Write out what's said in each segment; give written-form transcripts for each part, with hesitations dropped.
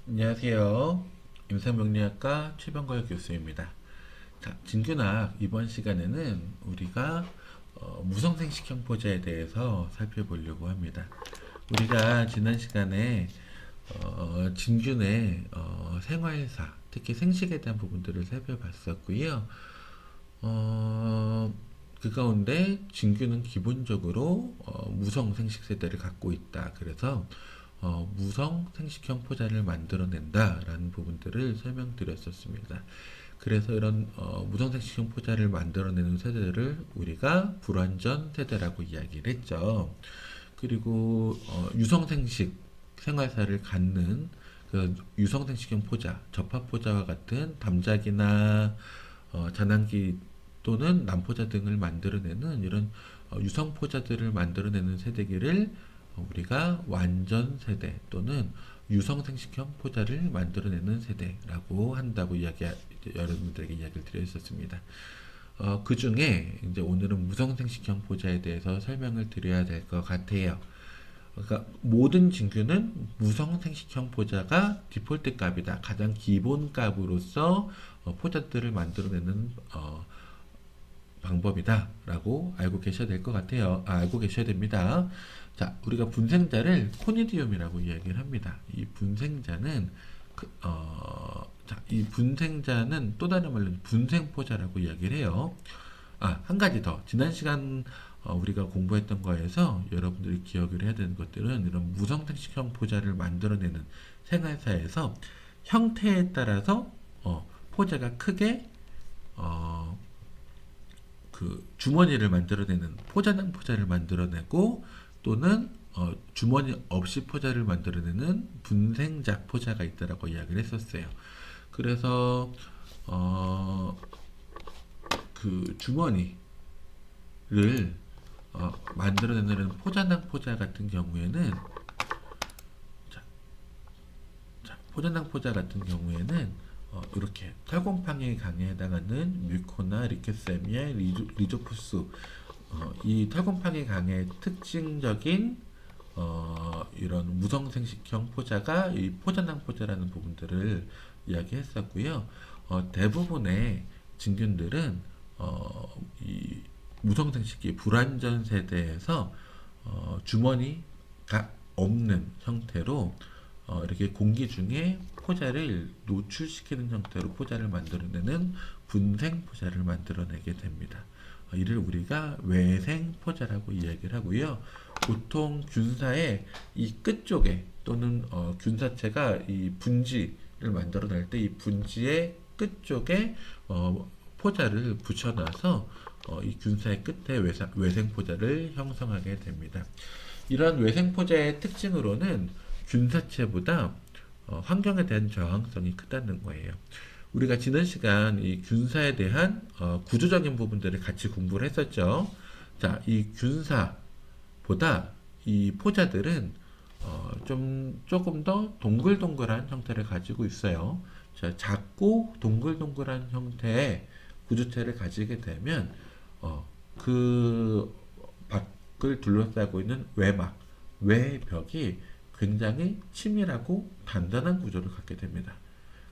안녕하세요. 임상병리학과 최병걸 교수입니다. 자, 진균학 이번 시간에는 우리가 무성생식형 포자에 대해서 살펴보려고 합니다. 우리가 지난 시간에 진균의 생활사, 특히 생식에 대한 부분들을 살펴봤었고요. 그 가운데 진균은 기본적으로 무성 생식 세대를 갖고 있다. 그래서 무성 생식형 포자를 만들어낸다라는 부분들을 설명드렸었습니다. 그래서 이런 무성 생식형 포자를 만들어내는 세대를 우리가 불완전 세대라고 이야기를 했죠. 그리고 유성 생식 생활사를 갖는 그 유성 생식형 포자, 접합 포자와 같은 담작이나 잔항기 또는 남포자 등을 만들어내는 이런 유성포자들을 만들어내는 세대기를 우리가 완전 세대 또는 유성생식형 포자를 만들어내는 세대라고 한다고 여러분들에게 이야기를 드렸었습니다. 그 중에 이제 오늘은 무성생식형 포자에 대해서 설명을 드려야 될 것 같아요. 그러니까 모든 진균은 무성생식형 포자가 디폴트 값이다. 가장 기본 값으로서 포자들을 만들어내는 방법이다 라고 알고 계셔야 될 것 같아요. 알고 계셔야 됩니다. 자, 우리가 분생자를 코니디움이라고 이야기를 합니다. 이 분생자는 이 분생자는 또 다른 말로 분생포자라고 이야기를 해요. 한 가지 더. 지난 시간 우리가 공부했던 거에서 여러분들이 기억을 해야 되는 것들은 이런 무성생식형 포자를 만들어내는 생활사에서 형태에 따라서 포자가 크게 그 주머니를 만들어내는 포자당 포자를 만들어내고 또는 주머니 없이 포자를 만들어내는 분생작 포자가 있다라고 이야기를 했었어요. 그래서 그 주머니를 만들어내는 포자당 포자 같은 경우에는 포자당 포자 같은 경우에는 이렇게 털곰팡이 강에 해당하는 뮤코나 리케세미아 리조푸스 이 털곰팡이 강의 특징적인 이런 무성생식형 포자가 이 포자낭 포자라는 부분들을 이야기했었고요. 대부분의 진균들은 이 무성생식이 불완전 세대에서 주머니가 없는 형태로 이렇게 공기 중에 포자를 노출시키는 형태로 포자를 만들어내는 분생 포자를 만들어내게 됩니다. 이를 우리가 외생 포자라고 이야기를 하고요. 보통 균사의 이 끝쪽에 또는 균사체가 이 분지를 만들어낼 때 이 분지의 끝쪽에 포자를 붙여놔서 이 균사의 끝에 외생 포자를 형성하게 됩니다. 이런 외생 포자의 특징으로는 균사체보다 환경에 대한 저항성이 크다는 거예요. 우리가 지난 시간 이 균사에 대한 구조적인 부분들을 같이 공부를 했었죠. 자, 이 균사보다 이 포자들은 조금 더 동글동글한 형태를 가지고 있어요. 자, 작고 동글동글한 형태의 구조체를 가지게 되면 그 밖을 둘러싸고 있는 외벽이 굉장히 치밀하고 단단한 구조를 갖게 됩니다.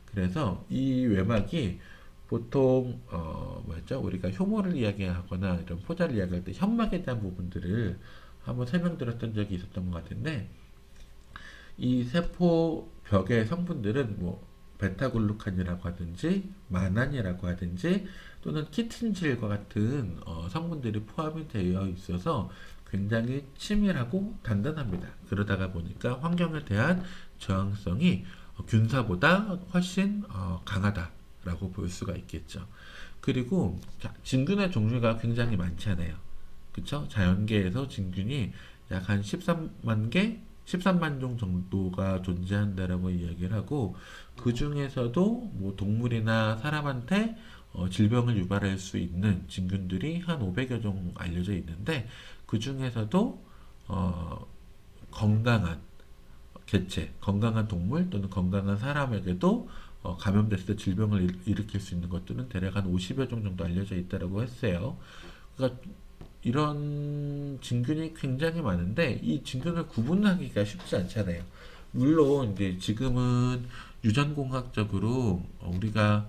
그래서 이 외막이 보통 우리가 효모를 이야기하거나 이런 포자를 이야기할 때 현막에 대한 부분들을 한번 설명드렸던 적이 있었던 것 같은데 이 세포 벽의 성분들은 뭐 베타글루칸이라고 하든지 만안이라고 하든지 또는 키틴질과 같은 성분들이 포함이 되어 있어서 굉장히 치밀하고 단단합니다. 그러다가 보니까 환경에 대한 저항성이 균사보다 훨씬 강하다라고 볼 수가 있겠죠. 그리고 진균의 종류가 굉장히 많잖아요. 그쵸? 자연계에서 진균이 약 한 13만 개, 13만 종 정도가 존재한다라고 이야기를 하고 그 중에서도 뭐 동물이나 사람한테 질병을 유발할 수 있는 진균들이 한 500여 종 알려져 있는데 그 중에서도 건강한 개체, 건강한 동물 또는 건강한 사람에게도 감염됐을 때 질병을 일으킬 수 있는 것들은 대략 한 50여 종 정도 알려져 있다고 했어요. 그러니까 이런 진균이 굉장히 많은데 이 진균을 구분하기가 쉽지 않잖아요. 물론 이제 지금은 유전공학적으로 우리가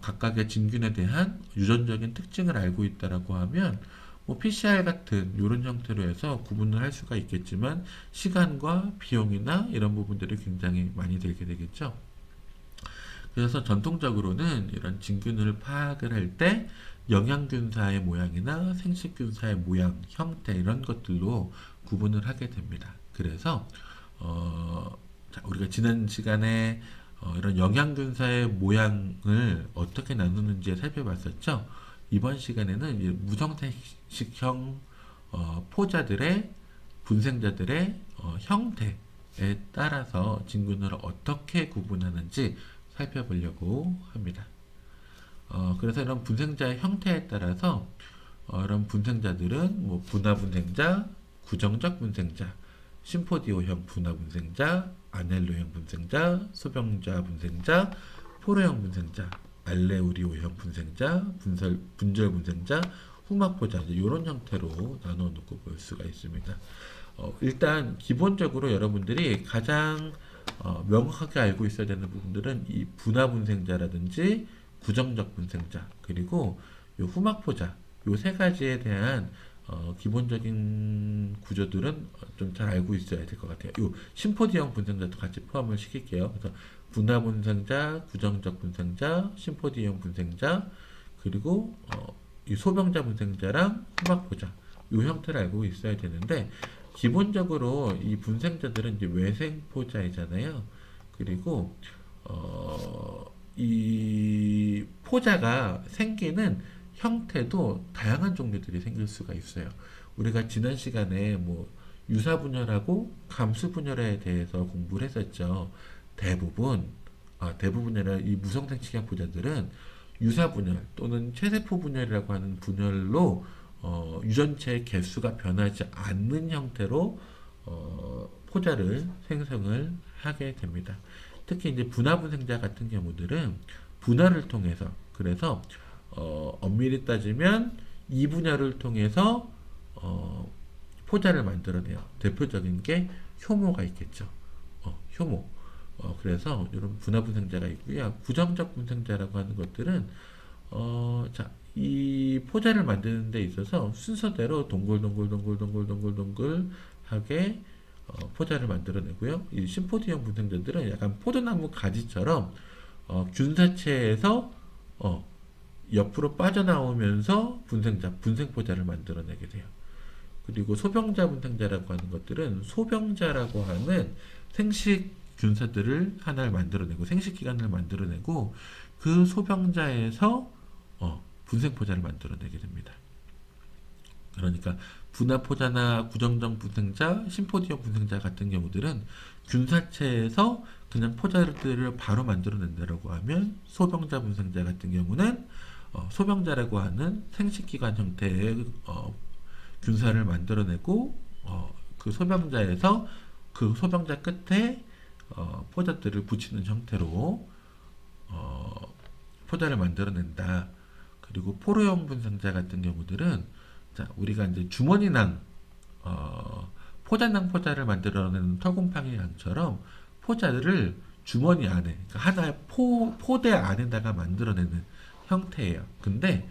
각각의 진균에 대한 유전적인 특징을 알고 있다라고 하면 뭐 PCR 같은 이런 형태로 해서 구분을 할 수가 있겠지만 시간과 비용이나 이런 부분들이 굉장히 많이 들게 되겠죠. 그래서 전통적으로는 이런 진균을 파악을 할 때 영양균사의 모양이나 생식균사의 모양, 형태 이런 것들로 구분을 하게 됩니다. 그래서 자, 우리가 지난 시간에 이런 영양균사의 모양을 어떻게 나누는지 살펴봤었죠. 이번 시간에는 이제 무성생식형 포자들의 분생자들의 형태에 따라서 진균을 어떻게 구분하는지 살펴보려고 합니다. 그래서 이런 분생자의 형태에 따라서 이런 분생자들은 뭐 분화분생자, 구정적 분생자, 심포디오형 분화분생자, 아넬로형 분생자, 소병자 분생자, 포로형 분생자, 알레우리오형 분생자, 분절 분생자, 후막포자 이런 형태로 나눠 놓고 볼 수가 있습니다. 일단 기본적으로 여러분들이 가장 명확하게 알고 있어야 되는 부분들은 이 분화분생자라든지 구정적 분생자 그리고 요 후막포자 요 세 가지에 대한 기본적인 구조들은 좀 잘 알고 있어야 될 것 같아요. 요 심포디형 분생자도 같이 포함을 시킬게요. 그래서 분화분생자, 구정적 분생자, 심포디형 분생자 그리고 이 소병자 분생자랑 후막포자 요 형태를 알고 있어야 되는데 기본적으로 이 분생자들은 이제 외생포자이잖아요. 그리고 이 포자가 생기는 형태도 다양한 종류들이 생길 수가 있어요. 우리가 지난 시간에 뭐 유사분열하고 감수분열에 대해서 공부를 했었죠. 대부분이 아니라 이 무성생식형 포자들은 유사분열 또는 최세포 분열이라고 하는 분열로 유전체의 개수가 변하지 않는 형태로 포자를 생성을 하게 됩니다. 특히 이제 분화분생자 같은 경우들은 분화를 통해서 그래서 엄밀히 따지면 이분열을 통해서 포자를 만들어내요. 대표적인 게 효모가 있겠죠. 효모. 그래서 이런 분화분생자가 있고요. 구정적 분생자라고 하는 것들은 자, 이 포자를 만드는 데 있어서 순서대로 동글동글하게 포자를 만들어내고요. 이 심포디형 분생자들은 약간 포도나무 가지처럼 균사체에서 옆으로 빠져나오면서 분생포자를 만들어내게 돼요. 그리고 소병자 분생자라고 하는 것들은 소병자라고 하는 생식균사들을 하나를 만들어내고 생식기관을 만들어내고 그 소병자에서 분생포자를 만들어내게 됩니다. 그러니까 분화포자나 구정적 분생자, 심포디형 분생자 같은 경우들은 균사체에서 그냥 포자들을 바로 만들어낸다고 하면 소병자 분생자 같은 경우는 소병자라고 하는 생식기관 형태의 균사를 만들어내고 그 소병자에서 그 소병자 끝에 포자들을 붙이는 형태로 포자를 만들어낸다. 그리고 포로형 분생자 같은 경우들은 자, 우리가 이제 주머니낭 포자낭 포자를 만들어내는 털곰팡이 양처럼 포자를 주머니 안에 그러니까 하나의 포대 안에다가 만들어내는 형태예요. 근데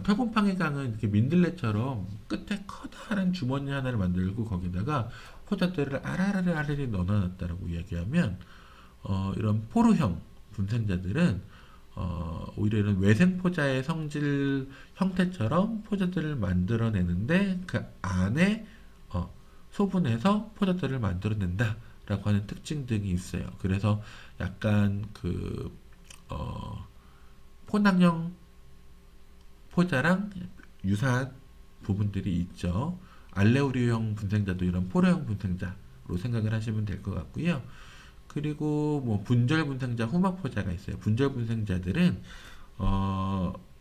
털곰팡이 강은 이렇게 민들레처럼 끝에 커다란 주머니 하나를 만들고 거기다가 포자들을 아라리 넣어놨다라고 이야기하면 이런 포로형 분생자들은 오히려 이런 외생포자의 성질 형태처럼 포자들을 만들어내는데 그 안에 소분해서 포자들을 만들어낸다라고 하는 특징 등이 있어요. 그래서 약간 그 포낭형 포자랑 유사한 부분들이 있죠. 알레우리형 분생자도 이런 포로형 분생자로 생각을 하시면 될 것 같고요. 그리고 뭐 분절 분생자, 후막 포자가 있어요. 분절 분생자들은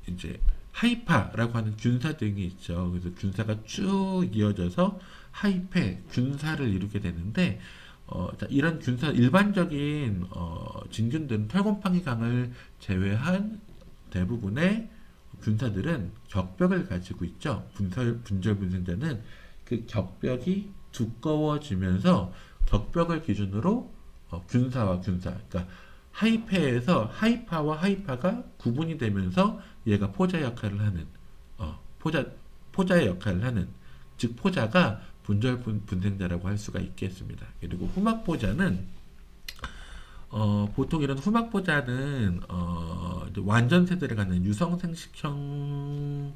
이제 하이파라고 하는 균사 등이 있죠. 그래서 균사가 쭉 이어져서 하이패 균사를 이루게 되는데 자, 이런 균사 일반적인 진균들은 털곰팡이 강을 제외한 대부분의 균사들은 격벽을 가지고 있죠. 분절 분생자는 그 격벽이 두꺼워지면서 격벽을 기준으로 균사와 균사, 그러니까 하이패에서 하이파와 하이파가 구분이 되면서 얘가 포자 역할을 하는 포자의 역할을 하는, 즉 포자가 분절 분생자라고 할 수가 있겠습니다. 그리고 후막 포자는 보통 이런 후막 포자는 이제 완전 세대를 갖는 유성생식형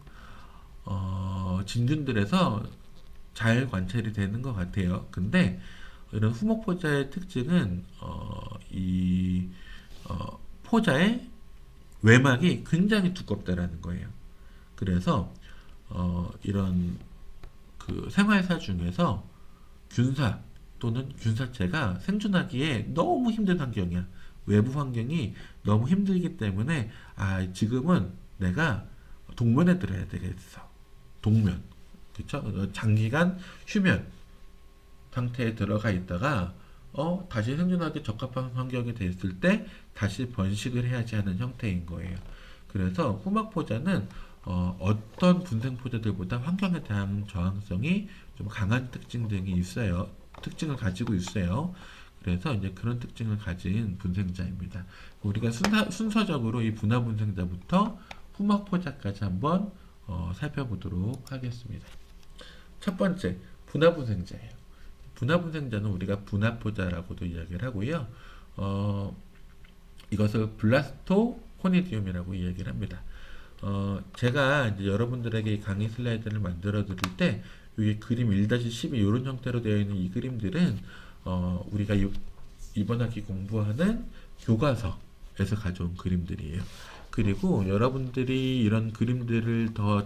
진균들에서 잘 관찰이 되는 것 같아요. 근데 이런 후목 포자의 특징은 이 포자의 외막이 굉장히 두껍다라는 거예요. 그래서 이런 그 생활사 중에서 균사 또는 균사체가 생존하기에 너무 힘든 환경이야. 외부 환경이 너무 힘들기 때문에 지금은 내가 동면에 들어야 되겠어. 동면. 그쵸? 장기간 휴면 상태에 들어가 있다가 다시 생존하기 적합한 환경이 됐을 때 다시 번식을 해야지 하는 형태인 거예요. 그래서 후막포자는 어떤 분생포자들보다 환경에 대한 저항성이 좀 강한 특징 등이 있어요. 특징을 가지고 있어요. 그래서 이제 그런 특징을 가진 분생자입니다. 우리가 순서적으로 이 분화 분생자부터 후막포자까지 한번 살펴보도록 하겠습니다. 첫 번째, 분화 분생자예요. 분화 분생자는 우리가 분화포자라고도 이야기를 하고요. 이것을 블라스토코니디움이라고 이야기를 합니다. 제가 이제 여러분들에게 강의 슬라이드를 만들어 드릴 때 여기 그림 1-12 이런 형태로 되어 있는 이 그림들은 우리가 이번 학기 공부하는 교과서에서 가져온 그림들이에요. 그리고 여러분들이 이런 그림들을 더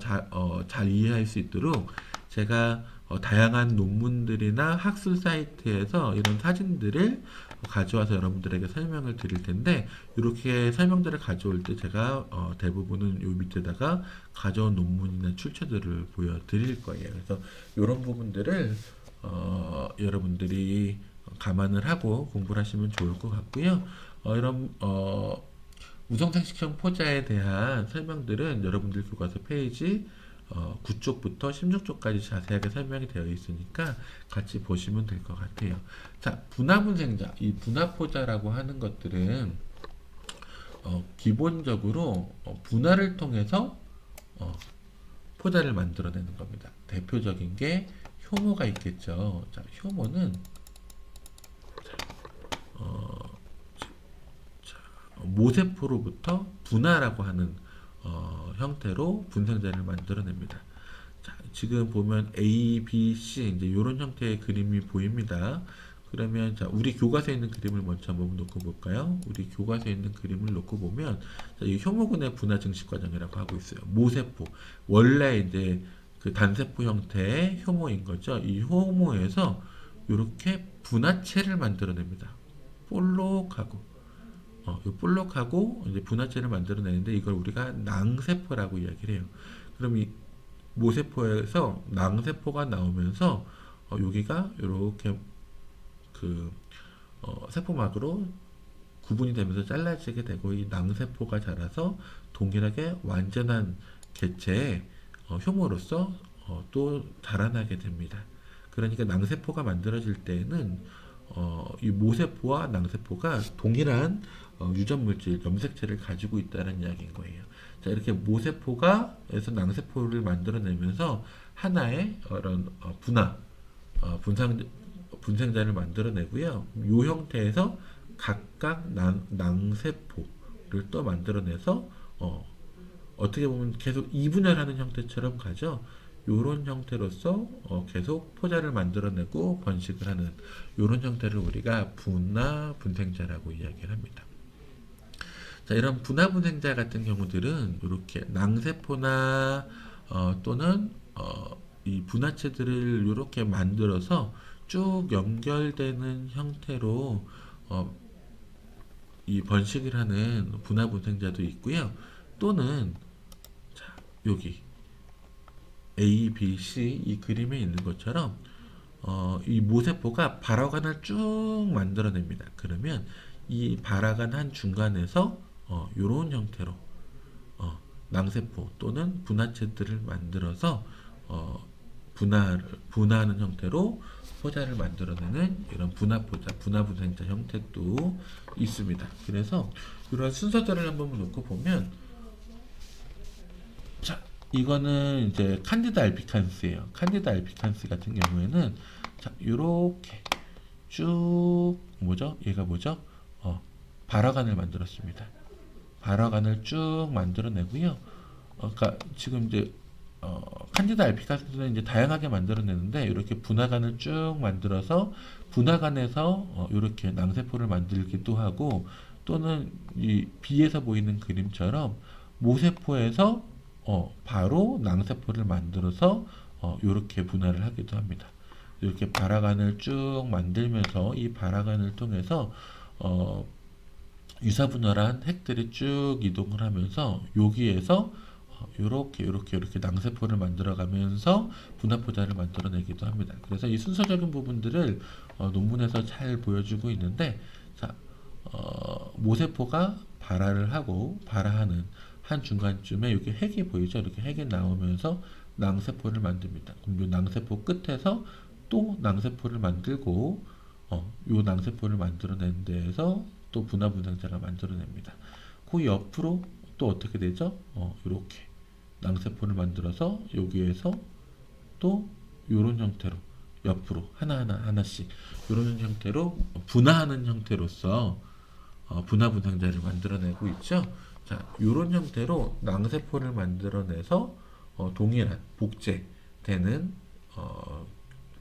잘 이해할 수 있도록 제가 다양한 논문들이나 학술 사이트에서 이런 사진들을 가져와서 여러분들에게 설명을 드릴 텐데, 이렇게 설명들을 가져올 때 제가 대부분은 요 밑에다가 가져온 논문이나 출처들을 보여드릴 거예요. 그래서 이런 부분들을 여러분들이 감안을 하고 공부를 하시면 좋을 것 같고요. 이런 우성생식형 포자에 대한 설명들은 여러분들 교과서 페이지 9쪽부터 16쪽까지 자세하게 설명이 되어 있으니까 같이 보시면 될 것 같아요. 자, 분화분생자, 이 분화포자라고 하는 것들은 기본적으로 분화를 통해서 포자를 만들어내는 겁니다. 대표적인 게 효모가 있겠죠. 자, 효모는 모세포로부터 분화라고 하는 형태로 분생자를 만들어냅니다. 자, 지금 보면 A, B, C 이제 이런 형태의 그림이 보입니다. 그러면 자, 우리 교과서에 있는 그림을 먼저 한번 놓고 볼까요? 우리 교과서에 있는 그림을 놓고 보면 자, 이 효모근의 분화 증식 과정이라고 하고 있어요. 모세포 원래 이제 그 단세포 형태의 효모인 거죠. 이 효모에서 이렇게 분화체를 만들어냅니다. 볼록하고 볼록하고 이제 분화체를 만들어내는데 이걸 우리가 낭세포라고 이야기를 해요. 그럼 이 모세포에서 낭세포가 나오면서 여기가 이렇게 그 세포막으로 구분이 되면서 잘라지게 되고 이 낭세포가 자라서 동일하게 완전한 개체의 효모로서 또 자라나게 됩니다. 그러니까 낭세포가 만들어질 때에는 이 모세포와 낭세포가 동일한 유전물질, 염색체를 가지고 있다는 이야기인 거예요. 자, 이렇게 모세포가에서 낭세포를 만들어내면서 하나의 이런 분생자를 만들어내고요. 이 형태에서 각각 낭세포를 또 만들어내서 어떻게 보면 계속 이분열하는 형태처럼 가죠. 요런 형태로서 계속 포자를 만들어내고 번식을 하는 요런 형태를 우리가 분화분생자라고 이야기를 합니다. 자, 이런 분화분생자 같은 경우들은 이렇게 낭세포나 또는 이 분화체들을 이렇게 만들어서 쭉 연결되는 형태로 이 번식을 하는 분화분생자도 있고요. 또는 자, 여기 A, B, C 이 그림에 있는 것처럼 이 모세포가 발화관을 쭉 만들어냅니다. 그러면 이 발화관 한 중간에서 이런 형태로 낭세포 또는 분화체들을 만들어서 분화하는 형태로 포자를 만들어내는 이런 분화포자, 분화분생자 형태도 있습니다. 그래서 이런 순서대를 한번 놓고 보면, 자, 이거는 이제 칸디다 알비칸스예요. 칸디다 알비칸스 같은 경우에는 자, 요렇게 쭉 뭐죠? 얘가 뭐죠? 발화관을 만들었습니다. 발화관을 쭉 만들어내고요. 그러니까 지금 이제 칸디다 알비칸스는 이제 다양하게 만들어내는데 이렇게 분화관을 쭉 만들어서 분화관에서 이렇게 낭세포를 만들기도 하고, 또는 이 B에서 보이는 그림처럼 모세포에서 바로 낭세포를 만들어서 이렇게 분할을 하기도 합니다. 이렇게 발화관을 쭉 만들면서 이 발화관을 통해서 유사분할한 핵들이 쭉 이동을 하면서 여기에서 이렇게 낭세포를 만들어가면서 분화포자를 만들어내기도 합니다. 그래서 이 순서적인 부분들을 논문에서 잘 보여주고 있는데, 자, 모세포가 발화를 하고 발화하는 한 중간쯤에 여기 핵이 보이죠? 이렇게 핵이 나오면서 낭세포를 만듭니다. 그럼 이 낭세포 끝에서 또 낭세포를 만들고 이 낭세포를 만들어낸 데에서 또 분화분생자가 만들어냅니다. 그 옆으로 또 어떻게 되죠? 이렇게 낭세포를 만들어서 여기에서 또 이런 형태로 옆으로 하나씩 이런 형태로 분화하는 형태로서 분화분생자를 만들어내고 있죠. 자, 이런 형태로 낭세포를 만들어내서 동일한 복제되는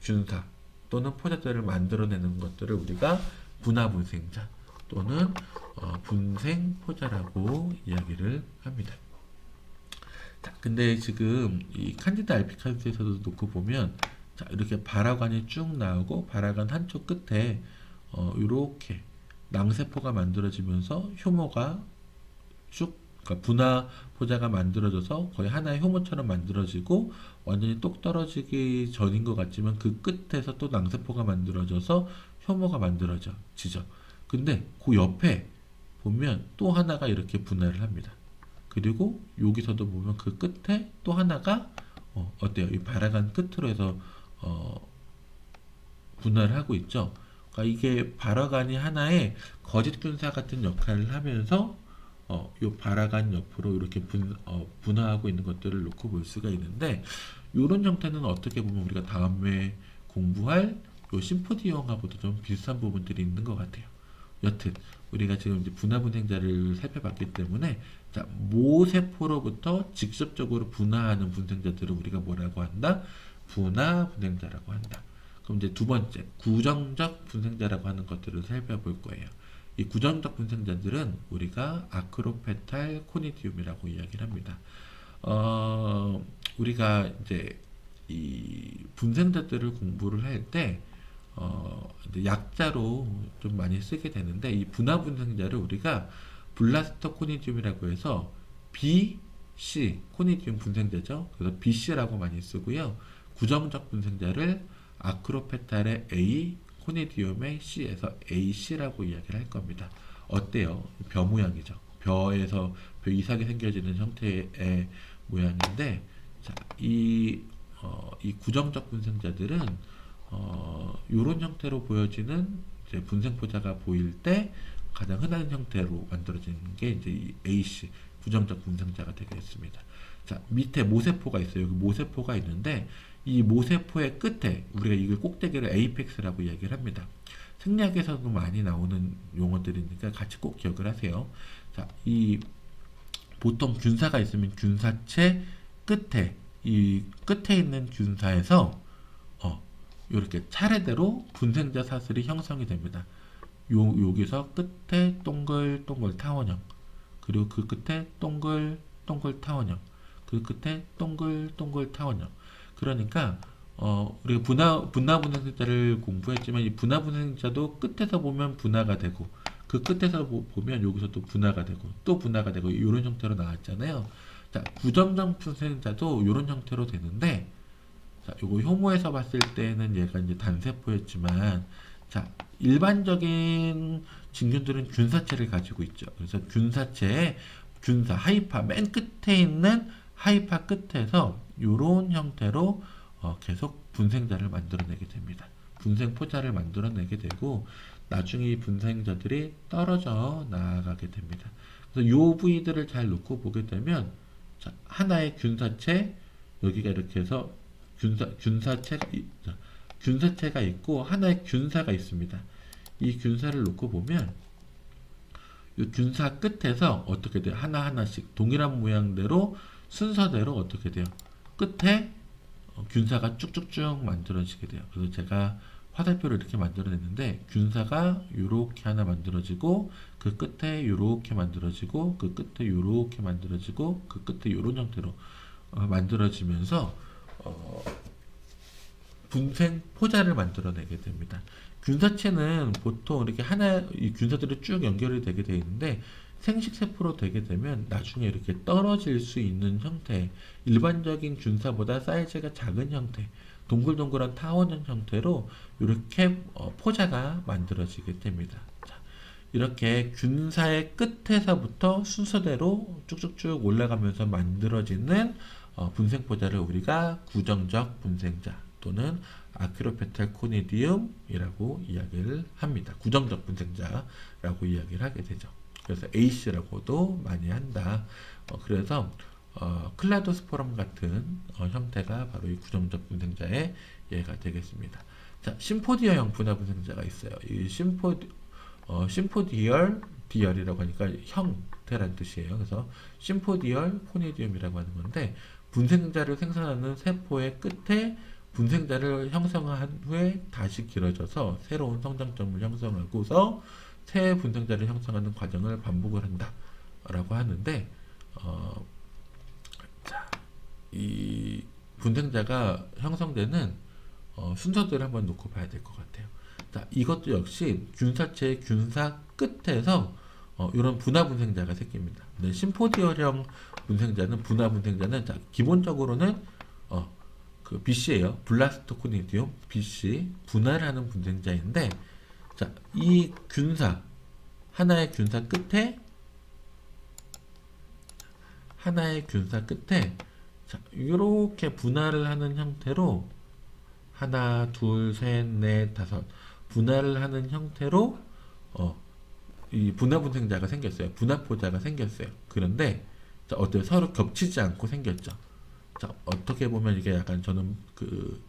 균사 또는 포자들을 만들어내는 것들을 우리가 분화분생자 또는 분생포자라고 이야기를 합니다. 자, 근데 지금 이 칸디다 알비칸스에서도 놓고 보면, 자, 이렇게 발화관이 쭉 나오고 발화관 한쪽 끝에 이렇게 낭세포가 만들어지면서 효모가 쭉, 그러니까 분화포자가 만들어져서 거의 하나의 효모처럼 만들어지고 완전히 똑 떨어지기 전인 것 같지만 그 끝에서 또 낭세포가 만들어져서 효모가 만들어지죠. 근데 그 옆에 보면 또 하나가 이렇게 분할을 합니다. 그리고 여기서도 보면 그 끝에 또 하나가 어때요? 이 발화관 끝으로 해서 분할을 하고 있죠. 그러니까 이게 발화관이 하나의 거짓균사 같은 역할을 하면서 이 발화관 옆으로 이렇게 분화하고 있는 것들을 놓고 볼 수가 있는데, 이런 형태는 어떻게 보면 우리가 다음에 공부할 요 심포디움하고도 좀 비슷한 부분들이 있는 것 같아요. 여튼 우리가 지금 이제 분화분생자를 살펴봤기 때문에, 자, 모세포로부터 직접적으로 분화하는 분생자들을 우리가 뭐라고 한다? 분화분생자라고 한다. 그럼 이제 두 번째, 구정적 분생자라고 하는 것들을 살펴볼 거예요. 이 구정적 분생자들은 우리가 아크로페탈 코니디움이라고 이야기를 합니다. 우리가 이제 이 분생자들을 공부를 할 때 약자로 좀 많이 쓰게 되는데, 이 분화분생자를 우리가 블라스터 코니디움이라고 해서 BC 코니디움 분생자죠. 그래서 BC라고 많이 쓰고요. 구정적 분생자를 아크로페탈의 A, 코니디움의 C에서 AC라고 이야기를 할 겁니다. 어때요? 벼 모양이죠. 벼에서 벼 이삭이 생겨지는 형태의 모양인데, 자, 이 구정적 분생자들은 이런 형태로 보여지는 이제 분생포자가 보일 때 가장 흔한 형태로 만들어지는 게 이제 이 AC 구정적 분생자가 되겠습니다. 자, 밑에 모세포가 있어요. 여기 모세포가 있는데, 이 모세포의 끝에 우리가 이걸 꼭대기를 에이펙스라고 이야기를 합니다. 생리학에서도 많이 나오는 용어들이니까 같이 꼭 기억을 하세요. 자, 이 보통 균사가 있으면 균사체 끝에, 이 끝에 있는 균사에서 이렇게 차례대로 분생자 사슬이 형성이 됩니다. 여기서 끝에 동글동글 타원형, 그리고 그 끝에 동글동글 타원형, 그 끝에 동글동글 타원형. 그러니까 우리가 분화분생자를 공부했지만 이 분화분생자도 끝에서 보면 분화가 되고, 그 끝에서 보면 여기서 또 분화가 되고 또 분화가 되고 이런 형태로 나왔잖아요. 자, 구정적 분생자도 이런 형태로 되는데, 자, 요거 효모에서 봤을 때는 얘가 이제 단세포였지만, 자, 일반적인 진균들은 균사체를 가지고 있죠. 그래서 균사체에 균사 하이파 맨 끝에 있는 하이파 끝에서 요런 형태로 계속 분생자를 만들어내게 됩니다. 분생 포자를 만들어내게 되고 나중에 이 분생자들이 떨어져 나아가게 됩니다. 그래서 요 부위들을 잘 놓고 보게 되면 자, 하나의 균사체 여기가 이렇게 해서 균사체가 있고 하나의 균사가 있습니다. 이 균사를 놓고 보면 이 균사 끝에서 어떻게 돼요? 하나하나씩 동일한 모양대로 순서대로 어떻게 돼요? 끝에 균사가 쭉쭉쭉 만들어지게 돼요. 그래서 제가 화살표를 이렇게 만들어냈는데 균사가 이렇게 하나 만들어지고 그 끝에 이렇게 만들어지고 그 끝에 이렇게 만들어지고 그 끝에 이런 형태로 만들어지면서 분생 포자를 만들어내게 됩니다. 균사체는 보통 이렇게 이 균사들이 쭉 연결이 되게 되어 있는데 생식세포로 되게 되면 나중에 이렇게 떨어질 수 있는 형태, 일반적인 균사보다 사이즈가 작은 형태, 동글동글한 타원형 형태로 이렇게 포자가 만들어지게 됩니다. 자, 이렇게 균사의 끝에서부터 순서대로 쭉쭉쭉 올라가면서 만들어지는 분생포자를 우리가 구정적 분생자 또는 아크로페탈 코니디움이라고 이야기를 합니다. 구정적 분생자라고 이야기를 하게 되죠. 그래서 A씨라고도 많이 한다. 그래서 클라도스포럼 같은 형태가 바로 이 구정적 분생자의 예가 되겠습니다. 자, 심포디어형 분화 분생자가 있어요. 이 심포디얼이라고 하니까 형태란 뜻이에요. 그래서 심포디얼 코니디움이라고 하는 건데 분생자를 생산하는 세포의 끝에 분생자를 형성한 후에 다시 길어져서 새로운 성장점을 형성하고서 새 분생자를 형성하는 과정을 반복을 한다 라고 하는데 자, 이 분생자가 형성되는 순서들을 한번 놓고 봐야 될 것 같아요. 자, 이것도 역시 균사체의 균사 끝에서 이런 분화 분생자가 생깁니다. 네, 심포디얼형 분생자는 분화 분생자는 자, 기본적으로는 그 BC예요. 블라스토코니디움 BC 분화를 하는 분생자인데 자, 이 균사 하나의 균사 끝에 자, 이렇게 분할을 하는 형태로 하나, 둘, 셋, 넷, 다섯 분할을 하는 형태로 이 분화 분생자가 생겼어요. 분화포자가 생겼어요. 그런데 자, 어때요? 서로 겹치지 않고 생겼죠. 자, 어떻게 보면 이게 약간 저는 그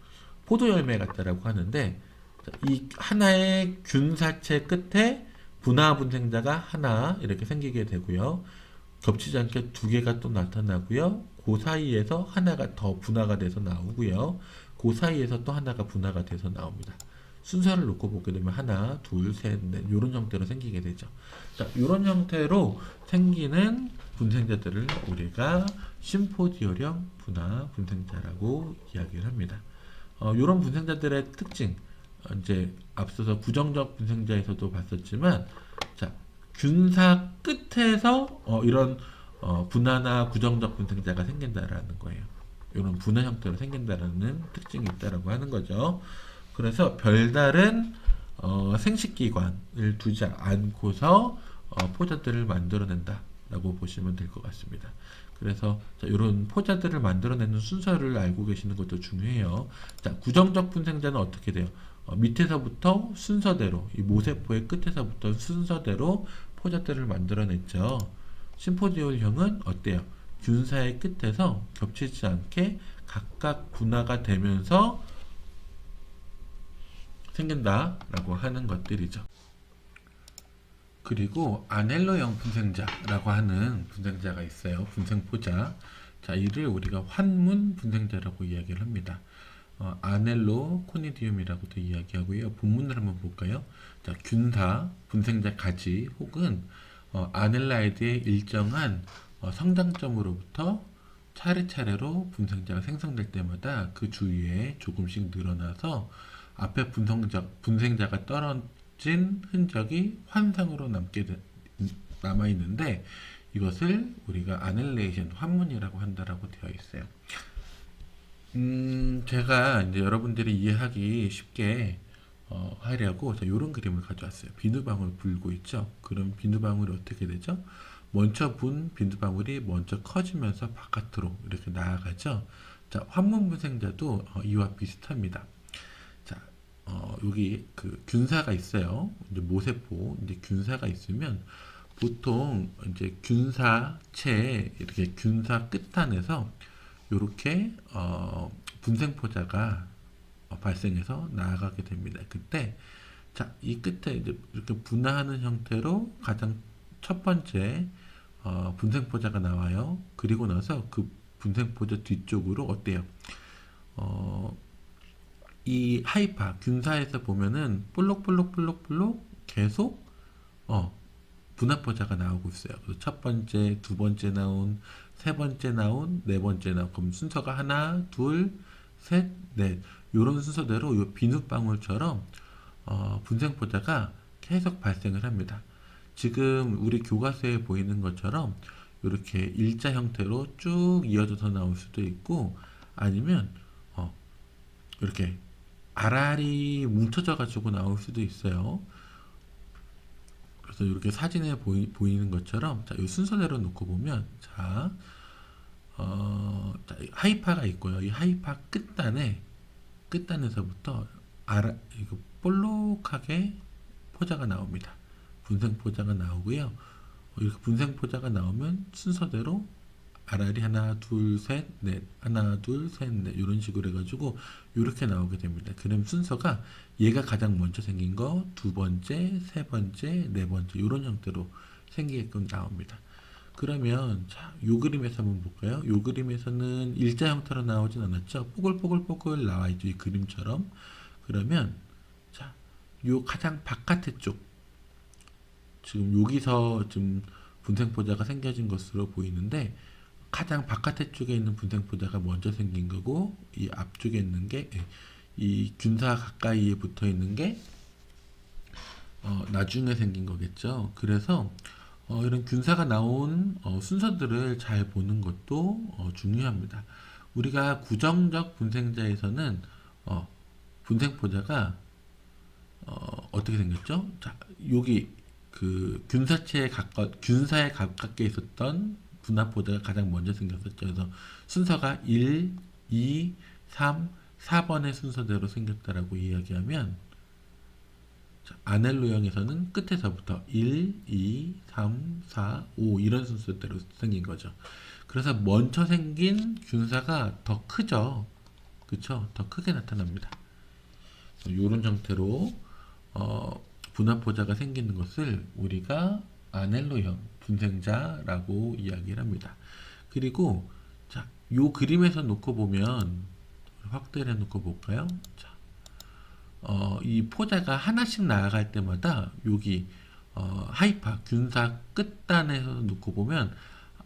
포도 열매 같다라고 하는데 자, 이 하나의 균사체 끝에 분화 분생자가 하나 이렇게 생기게 되고요. 겹치지 않게 두 개가 또 나타나고요. 그 사이에서 하나가 더 분화가 돼서 나오고요. 그 사이에서 또 하나가 분화가 돼서 나옵니다. 순서를 놓고 보게 되면 하나, 둘, 셋, 넷 이런 형태로 생기게 되죠. 자, 이런 형태로 생기는 분생자들을 우리가 심포디얼형 분화 분생자라고 이야기를 합니다. 이런 분생자들의 특징, 이제 앞서서 구정적 분생자에서도 봤었지만, 자, 균사 끝에서 이런 분화나 구정적 분생자가 생긴다라는 거예요. 이런 분화 형태로 생긴다라는 특징이 있다라고 하는 거죠. 그래서 별다른 생식기관을 두지 않고서 포자들을 만들어낸다라고 보시면 될 것 같습니다. 그래서 자, 이런 포자들을 만들어내는 순서를 알고 계시는 것도 중요해요. 자, 구정적 분생자는 어떻게 돼요? 밑에서부터 순서대로 이 모세포의 끝에서부터 순서대로 포자들을 만들어냈죠. 심포디올형은 어때요? 균사의 끝에서 겹치지 않게 각각 분화가 되면서 생긴다라고 하는 것들이죠. 그리고 아넬로형 분생자라고 하는 분생자가 있어요. 분생포자. 자, 이를 우리가 환문 분생자라고 이야기를 합니다. 아넬로 코니디움이라고도 이야기하고요. 본문을 한번 볼까요? 자, 균사, 분생자 가지 혹은 아넬라이드의 일정한 성장점으로부터 차례차례로 분생자가 생성될 때마다 그 주위에 조금씩 늘어나서 앞에 분생자가 떨어진 흔적이 환상으로 남아있는데 이것을 우리가 아넬레이션, 환문이라고 한다라고 되어 있어요. 제가 이제 여러분들이 이해하기 쉽게 하려고 이런 그림을 가져왔어요. 비누방울 불고 있죠. 그럼 비누방울이 어떻게 되죠? 먼저 분 비누방울이 먼저 커지면서 바깥으로 이렇게 나아가죠. 자, 환문분생자도 이와 비슷합니다. 자, 여기 그 균사가 있어요. 이제 모세포, 이제 균사가 있으면 보통 이제 균사체에 이렇게 균사 끝단에서 이렇게 분생포자가 발생해서 나아가게 됩니다. 그때 자, 이 끝에 이제 이렇게 분화하는 형태로 가장 첫 번째 분생포자가 나와요. 그리고 나서 그 분생포자 뒤쪽으로 어때요? 어, 이 하이파 균사에서 보면은 볼록볼록 계속 분화포자가 나오고 있어요. 그래서 첫 번째, 두 번째 나온, 세 번째 나온, 네 번째 나온. 그럼 순서가 하나, 둘, 셋, 넷. 이런 순서대로 이 비눗방울처럼 분생포자가 계속 발생을 합니다. 지금 우리 교과서에 보이는 것처럼 이렇게 일자 형태로 쭉 이어져서 나올 수도 있고 아니면 이렇게 알알이 뭉쳐져 가지고 나올 수도 있어요. 그래서 이렇게 사진에 보이는 것처럼 자, 이 순서대로 놓고 보면 자, 자, 하이파가 있고요. 이 하이파 끝단에서부터 이거 볼록하게 포자가 나옵니다. 분생 포자가 나오고요. 이렇게 분생 포자가 나오면 순서대로 알알이 하나, 둘, 셋, 넷, 하나, 둘, 셋, 넷 이런 식으로 해가지고 이렇게 나오게 됩니다. 그럼 순서가 얘가 가장 먼저 생긴 거, 두 번째, 세 번째, 네 번째 이런 형태로 생기게끔 나옵니다. 그러면 자, 요 그림에서 한번 볼까요? 요 그림에서는 일자 형태로 나오진 않았죠? 뽀글뽀글 나와 있죠, 이 그림처럼. 그러면 자, 요 가장 바깥의 쪽 지금 여기서 지금 분생포자가 생겨진 것으로 보이는데 가장 바깥의 쪽에 있는 분생포자가 먼저 생긴 거고 이 앞쪽에 있는 게 이 균사 가까이에 붙어 있는 게 나중에 생긴 거겠죠. 그래서 이런 균사가 나온 순서들을 잘 보는 것도 중요합니다. 우리가 구정적 분생자에서는 분생포자가 어떻게 생겼죠? 자, 여기 그 균사에 가깝게 있었던 분화포자가 가장 먼저 생겼었죠. 그래서 순서가 1, 2, 3, 4번의 순서대로 생겼다라고 이야기하면 자, 아넬로형에서는 끝에서부터 1, 2, 3, 4, 5 이런 순서대로 생긴 거죠. 그래서 먼저 생긴 균사가 더 크죠. 그쵸? 더 크게 나타납니다. 이런 형태로 분화포자가 생기는 것을 우리가 아넬로형 분생자라고 이야기를 합니다. 그리고 자, 요 그림에서 놓고 보면 확대를 해놓고 볼까요? 자, 이 포자가 하나씩 나아갈 때마다 여기 하이파 균사 끝단에서 놓고 보면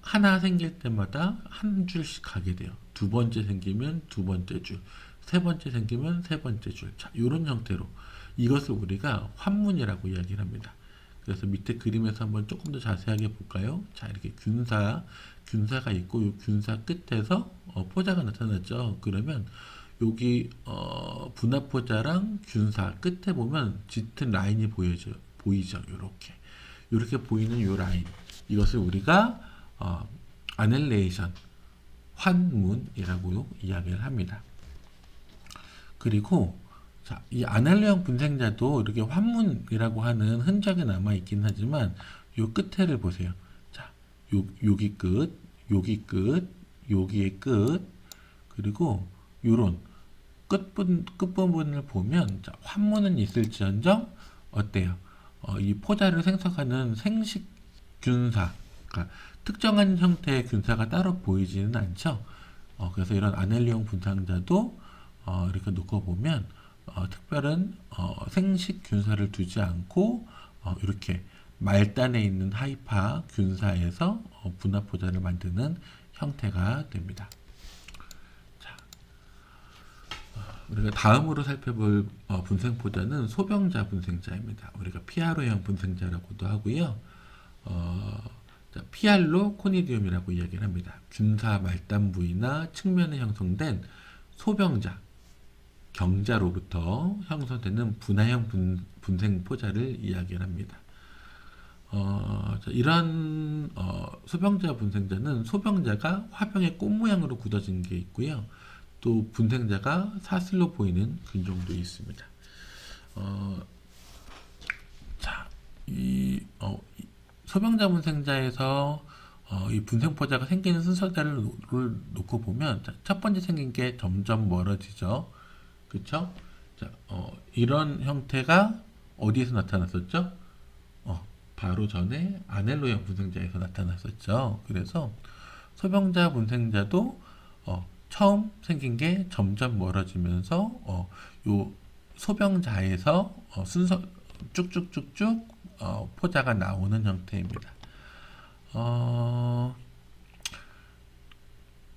하나 생길 때마다 한 줄씩 가게 돼요. 두 번째 생기면 두 번째 줄, 세 번째 생기면 세 번째 줄. 자, 이런 형태로 이것을 우리가 환문이라고 이야기를 합니다. 그래서 밑에 그림에서 한번 조금 더 자세하게 볼까요? 자, 이렇게 균사가 있고 이 균사 끝에서 포자가 나타났죠. 그러면 여기 분화포자랑 균사 끝에 보면 짙은 라인이 보이죠. 이렇게 보이는 이 라인, 이것을 우리가 아넬레이션, 환문이라고 이야기를 합니다. 그리고 자, 이 아넬레형 분생자도 이렇게 환문이라고 하는 흔적이 남아 있긴 하지만 요 끝에를 보세요. 자, 여기 끝, 여기의 끝, 그리고 요런 끝부분을 보면 자, 환문은 있을지언정 어때요? 이 포자를 생성하는 생식균사, 그러니까 특정한 형태의 균사가 따로 보이지는 않죠. 그래서 이런 아넬리형 분상자도 이렇게 놓고 보면 특별한 생식균사를 두지 않고 이렇게 말단에 있는 하이파 균사에서 분화포자를 만드는 형태가 됩니다. 우리가 다음으로 살펴볼 분생포자는 소병자 분생자입니다. 우리가 피아로형 분생자라고도 하고요. 피알로 코니디움이라고 이야기를 합니다. 균사 말단 부위나 측면에 형성된 소병자, 경자로부터 형성되는 분화형 분생포자를 이야기를 합니다. 이런 소병자 분생자는 소병자가 화병의 꽃 모양으로 굳어진 게 있고요. 또 분생자가 사슬로 보이는 근종도 있습니다. 어, 자, 이 소병자 분생자에서 이 분생포자가 생기는 순서대를 놓고 보면 자, 첫 번째 생긴 게 점점 멀어지죠. 그쵸? 자, 이런 형태가 어디에서 나타났었죠? 바로 전에 아넬로형 분생자에서 나타났었죠. 그래서 소병자 분생자도 처음 생긴 게 점점 멀어지면서 요 소병자에서 순서 쭉쭉쭉쭉 포자가 나오는 형태입니다.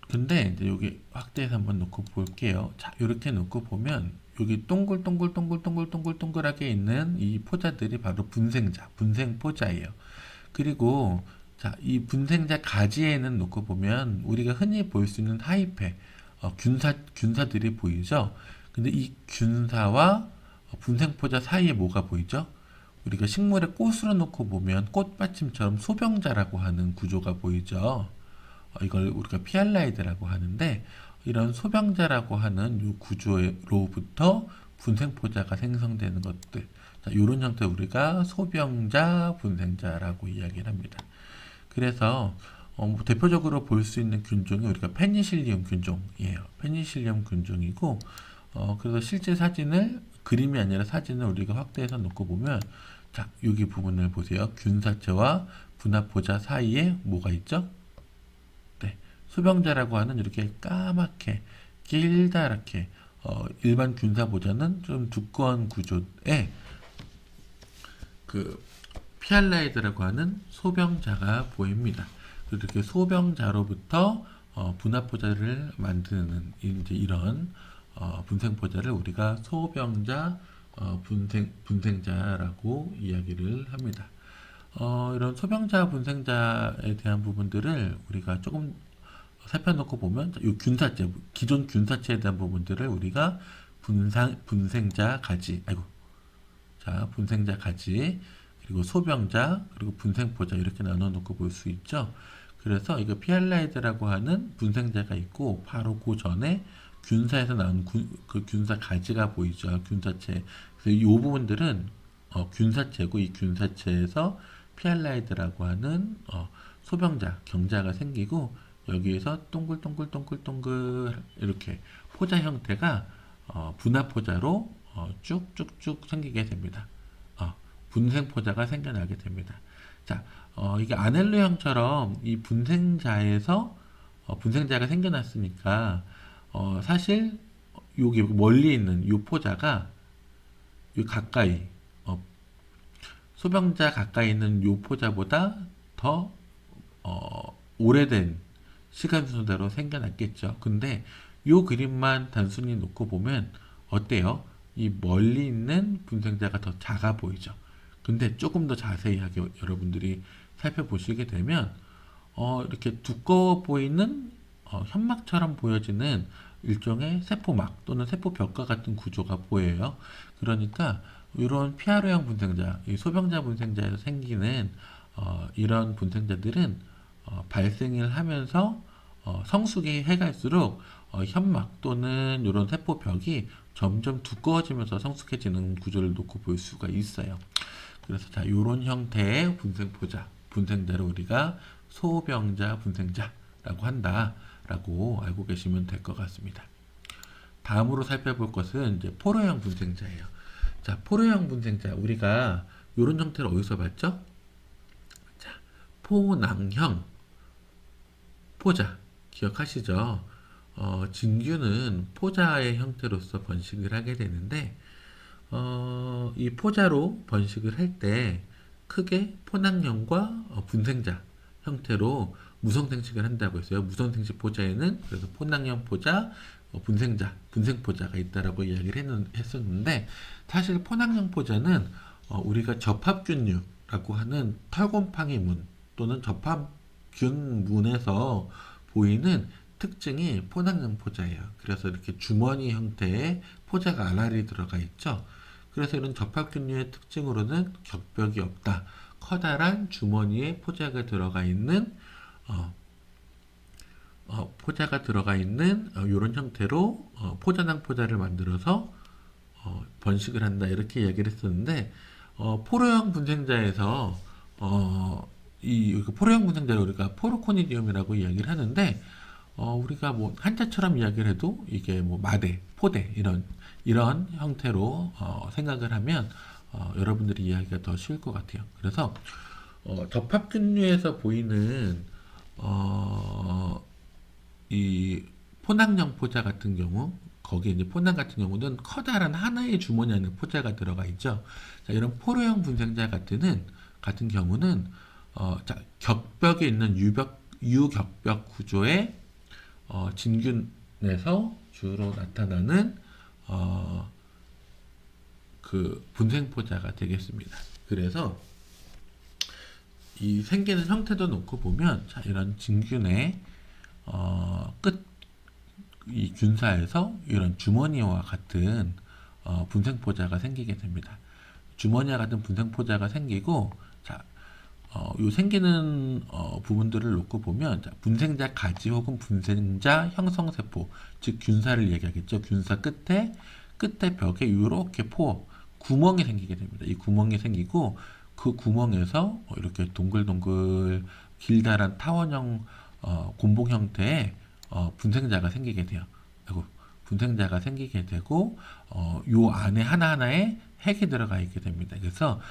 근데 이제 여기 확대해서 한번 놓고 볼게요. 자, 이렇게 놓고 보면 여기 동글동글동글동글동글동글하게 있는 이 포자들이 바로 분생자, 분생포자예요. 그리고 자, 이 분생자 가지에는 놓고 보면 우리가 흔히 볼 수 있는 하이페, 균사들이 보이죠? 근데 이 균사와 분생포자 사이에 뭐가 보이죠? 우리가 식물의 꽃으로 놓고 보면 꽃받침처럼 소병자라고 하는 구조가 보이죠? 이걸 우리가 피알라이드라고 하는데 이런 소병자라고 하는 이 구조로부터 분생포자가 생성되는 것들, 자, 이런 형태 우리가 소병자, 분생자라고 이야기를 합니다. 그래서 뭐 대표적으로 볼 수 있는 균종이 우리가 페니실리움 균종이에요. 페니실리움 균종이고 그래서 실제 사진을 그림이 아니라 사진을 우리가 확대해서 놓고 보면 자, 여기 부분을 보세요. 균사체와 분화포자 사이에 뭐가 있죠? 네, 소병자라고 하는 이렇게 까맣게 길다랗게 일반 균사보다는 좀 두꺼운 구조의 그 피알라이드라고 하는 소병자가 보입니다. 이렇게 소병자로부터 분화포자를 만드는 이제 이런 분생포자를 우리가 소병자 분생자라고 이야기를 합니다. 이런 소병자 분생자에 대한 부분들을 우리가 조금 살펴놓고 보면 이 균사체, 기존 균사체에 대한 부분들을 우리가 분생자 가지, 자, 분생자 가지, 그리고 소병자, 그리고 분생포자 이렇게 나눠놓고 볼 수 있죠. 그래서 이거 피알라이드라고 하는 분생자가 있고 바로 그 전에 균사에서 나온 그 균사 가지가 보이죠. 균사체. 그래서 이 부분들은 균사체고 이 균사체에서 피알라이드라고 하는 소병자, 경자가 생기고 여기에서 동글동글동글동글 이렇게 포자 형태가 분화포자로 쭉쭉쭉 생기게 됩니다. 분생포자가 생겨나게 됩니다. 자, 이게 아넬로형처럼 이 분생자에서 분생자가 생겨났으니까 사실 여기 멀리 있는 이 포자가 요 가까이 소병자 가까이 있는 이 포자보다 더 오래된 시간 순서대로 생겨났겠죠. 근데 이 그림만 단순히 놓고 보면 어때요? 이 멀리 있는 분생자가 더 작아 보이죠. 근데 조금 더 자세하게 여러분들이 살펴보시게 되면 이렇게 두꺼워 보이는 현막처럼 보여지는 일종의 세포막 또는 세포벽과 같은 구조가 보여요. 그러니까 이런 피아르형 분생자, 이 소병자 분생자에서 생기는 이런 분생자들은 발생을 하면서 성숙이 해갈수록 현막 또는 이런 세포벽이 점점 두꺼워지면서 성숙해지는 구조를 놓고 볼 수가 있어요. 그래서 자, 이런 형태의 분생포자, 분생자를 우리가 소병자 분생자라고 한다라고 알고 계시면 될 것 같습니다. 다음으로 살펴볼 것은 이제 포로형 분생자예요. 자, 포로형 분생자 우리가 이런 형태를 어디서 봤죠? 자, 포낭형 포자 기억하시죠? 진균은 포자의 형태로서 번식을 하게 되는데 이 포자로 번식을 할 때 크게 포낭형과 분생자 형태로 무성생식을 한다고 했어요. 무성생식 포자에는 그래서 포낭형 포자, 분생자, 분생포자가 있다라고 이야기를 했었는데 사실 포낭형 포자는 우리가 접합균류라고 하는 털곰팡이 문 또는 접합균문에서 보이는 특징이 포낭형 포자예요. 그래서 이렇게 주머니 형태의 포자가 알알이 들어가 있죠. 그래서 이런 접합균류의 특징으로는 격벽이 없다. 커다란 주머니에 포자가 들어가 있는 이런 형태로 포자낭 포자를 만들어서 번식을 한다 이렇게 이야기를 했었는데 포로형 분생자에서 이 포로형 분생자를 우리가 포르코니디움이라고 이야기를 하는데 우리가 뭐 한자처럼 이야기를 해도 이게 뭐 마대, 포대 이런 형태로 생각을 하면 여러분들이 이해하기가 더 쉬울 것 같아요. 그래서 접합균류에서 보이는 이 포낭형 포자 같은 경우 거기에 이제 포낭 같은 경우는 커다란 하나의 주머니 안에 포자가 들어가 있죠. 자, 이런 포로형 분생자 같은 경우는 자, 격벽에 있는 유격벽 구조의 진균에서 주로 나타나는 그 분생포자가 되겠습니다. 그래서 이 생기는 형태도 놓고 보면 자, 이런 진균의 이 균사에서 이런 주머니와 같은 분생포자가 생기게 됩니다. 주머니와 같은 분생포자가 생기고 자, 요 생기는 부분들을 놓고 보면 자, 분생자 가지 혹은 분생자 형성세포 즉 균사를 얘기하겠죠. 균사 끝에 벽에 이렇게 구멍이 생기게 됩니다. 이 구멍이 생기고 그 구멍에서 이렇게 동글동글 길다란 타원형 곤봉 형태의 분생자가 생기게 돼요. 그리고 분생자가 생기게 되고 요 안에 하나하나에 핵이 들어가 있게 됩니다. 그래서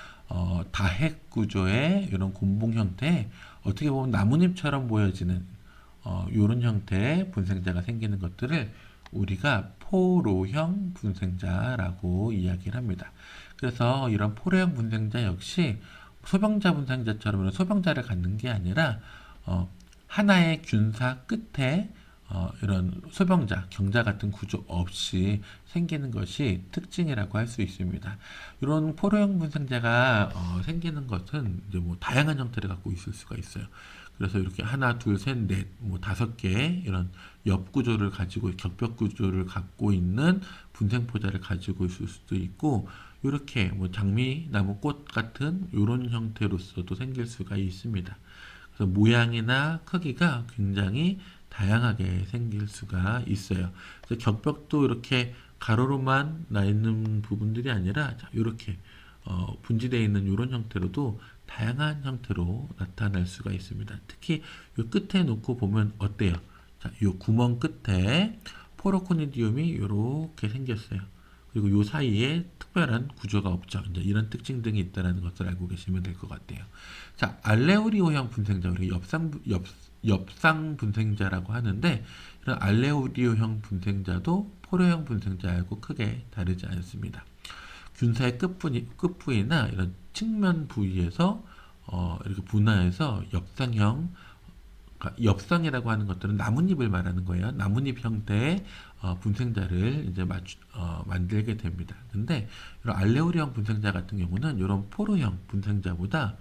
다핵 구조의 이런 곤봉 형태 어떻게 보면 나뭇잎처럼 보여지는 이런 형태의 분생자가 생기는 것들을 우리가 포로형 분생자라고 이야기를 합니다. 그래서 이런 포로형 분생자 역시 소병자 분생자처럼 이런 소병자를 갖는 게 아니라 하나의 균사 끝에 이런 소병자, 경자 같은 구조 없이 생기는 것이 특징이라고 할 수 있습니다. 이런 포로형 분생자가 생기는 것은 이제 뭐 다양한 형태를 갖고 있을 수가 있어요. 그래서 이렇게 하나, 둘, 셋, 넷, 뭐 5개 이런 옆 구조를 가지고 격벽 구조를 갖고 있는 분생포자를 가지고 있을 수도 있고 이렇게 뭐 장미, 나무, 꽃 같은 이런 형태로서도 생길 수가 있습니다. 그래서 모양이나 크기가 굉장히 다양하게 생길 수가 있어요. 그래서 격벽도 이렇게 가로로만 나 있는 부분들이 아니라 이렇게 분지되어 있는 이런 형태로도 다양한 형태로 나타날 수가 있습니다. 특히 이 끝에 놓고 보면 어때요? 자, 이 구멍 끝에 포로코니디움이 이렇게 생겼어요. 그리고 이 사이에 특별한 구조가 없죠. 이제 이런 특징 등이 있다는 것을 알고 계시면 될 것 같아요. 자, 알레오리오형 분생자, 우리가 엽상 분생자라고 하는데 이런 알레오리오형 분생자도 포로형 분생자하고 크게 다르지 않습니다. 균사의 끝부위나 이런 측면 부위에서 이렇게 분화해서 엽상이라고 하는 것들은 나뭇잎을 말하는 거예요. 나뭇잎 형태의 분생자를 이제 만들게 됩니다. 근데 이런 알레오리형 분생자 같은 경우는 이런 포로형 분생자보다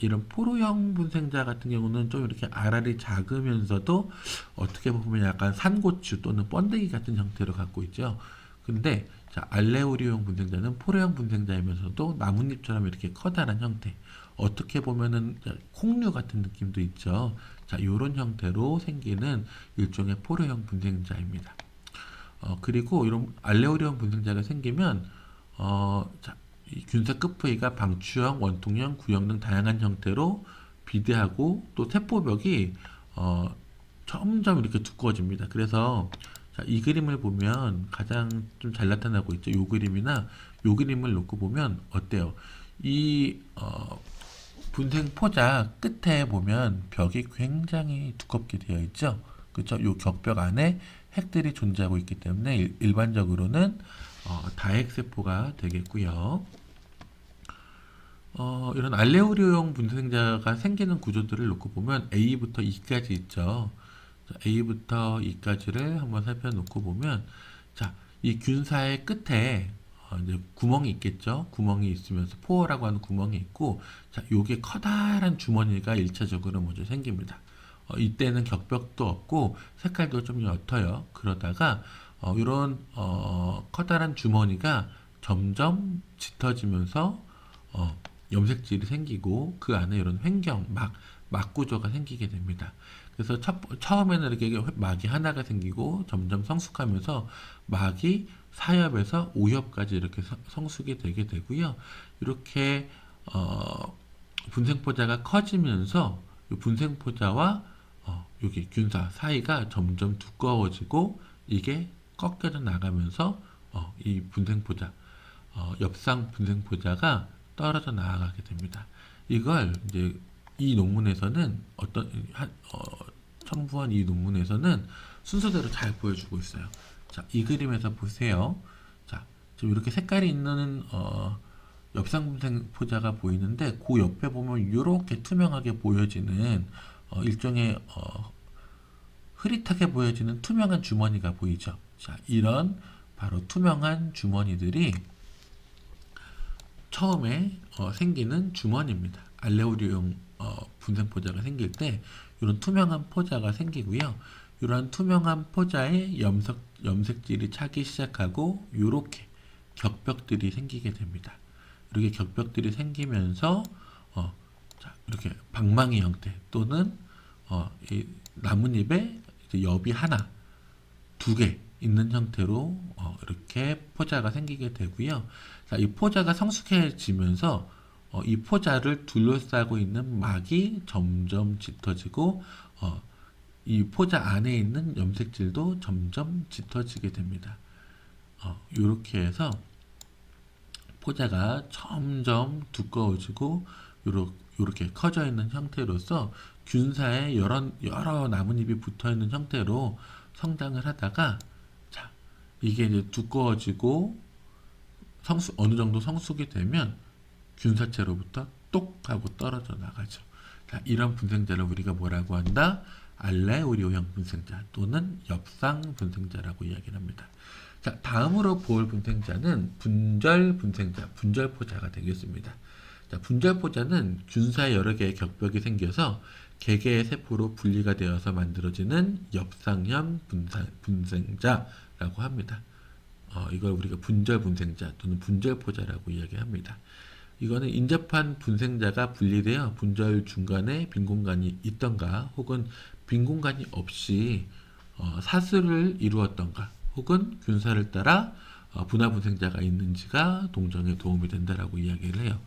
이런 포로형 분생자 같은 경우는 좀 이렇게 알알이 작으면서도 어떻게 보면 약간 산고추 또는 번데기 같은 형태를 갖고 있죠. 근데 자, 알레오리형 분생자는 포로형 분생자이면서도 나뭇잎처럼 이렇게 커다란 형태. 어떻게 보면은 콩류 같은 느낌도 있죠. 자, 요런 형태로 생기는 일종의 포로형 분생자입니다. 그리고 이런 알레오리형 분생자가 생기면 자, 이 균사 끝부위가 방추형, 원통형, 구형 등 다양한 형태로 비대하고 또 세포벽이 점점 이렇게 두꺼워집니다. 그래서 자, 이 그림을 보면 가장 좀 잘 나타나고 있죠. 요 그림이나 요 그림을 놓고 보면 어때요? 이 분생 포자 끝에 보면 벽이 굉장히 두껍게 되어 있죠. 그렇죠? 요 격벽 안에 핵들이 존재하고 있기 때문에 일반적으로는 다핵 세포가 되겠고요. 이런 알레오리오형 분생자가 생기는 구조들을 놓고 보면 A부터 E까지 있죠. 자, A부터 E까지를 한번 살펴놓고 보면 자, 이 균사의 끝에 이제 구멍이 있겠죠. 구멍이 있으면서 포어라고 하는 구멍이 있고 자, 요게 커다란 주머니가 1차적으로 먼저 생깁니다. 이때는 격벽도 없고 색깔도 좀 옅어요. 그러다가 이런 커다란 주머니가 점점 짙어지면서 염색질이 생기고 그 안에 이런 횡경, 막 구조가 생기게 됩니다. 그래서 처음에는 이렇게 막이 하나가 생기고 점점 성숙하면서 막이 4협에서 5협까지 이렇게 성숙이 되게 되고요. 이렇게 분생포자가 커지면서 이 분생포자와 여기 균사 사이가 점점 두꺼워지고 이게 꺾여져 나가면서 이 분생포자 엽상 분생포자가 떨어져 나가게 됩니다. 이걸 이제 이 논문에서는 첨부한 이 논문에서는 순서대로 잘 보여주고 있어요. 자, 이 그림에서 보세요. 자, 지금 이렇게 색깔이 있는 엽상분생 포자가 보이는데 그 옆에 보면 이렇게 투명하게 보여지는 일종의 흐릿하게 보여지는 투명한 주머니가 보이죠. 자, 이런 바로 투명한 주머니들이 처음에 생기는 주머니입니다. 알레오리움 분생포자가 생길 때 이런 투명한 포자가 생기고요. 이러한 투명한 포자에 염색질이 차기 시작하고 이렇게 격벽들이 생기게 됩니다. 이렇게 격벽들이 생기면서 자, 이렇게 방망이 형태 또는 이 나뭇잎에 이제 엽이 하나, 두 개 있는 형태로 이렇게 포자가 생기게 되고요. 자, 이 포자가 성숙해지면서 이 포자를 둘러싸고 있는 막이 점점 짙어지고 이 포자 안에 있는 염색질도 점점 짙어지게 됩니다. 이렇게 해서 포자가 점점 두꺼워지고 이렇게 커져 있는 형태로서 균사에 여러 나뭇잎이 붙어 있는 형태로 성장을 하다가 자, 이게 이제 두꺼워지고 어느 정도 성숙이 되면 균사체로부터 똑 하고 떨어져 나가죠. 자, 이런 분생자를 우리가 뭐라고 한다? 알레오리오형 분생자 또는 엽상 분생자라고 이야기를 합니다. 자, 다음으로 볼 분생자는 분절 분생자, 분절포자가 되겠습니다. 자, 분절포자는 균사에 여러 개의 격벽이 생겨서 개개의 세포로 분리가 되어서 만들어지는 엽상형 분생자라고 합니다. 이걸 우리가 분절 분생자 또는 분절포자라고 이야기합니다. 이거는 인접한 분생자가 분리되어 분절 중간에 빈 공간이 있던가 혹은 빈 공간이 없이 사슬을 이루었던가 혹은 균사를 따라 분화 분생자가 있는지가 동정에 도움이 된다라고 이야기를 해요.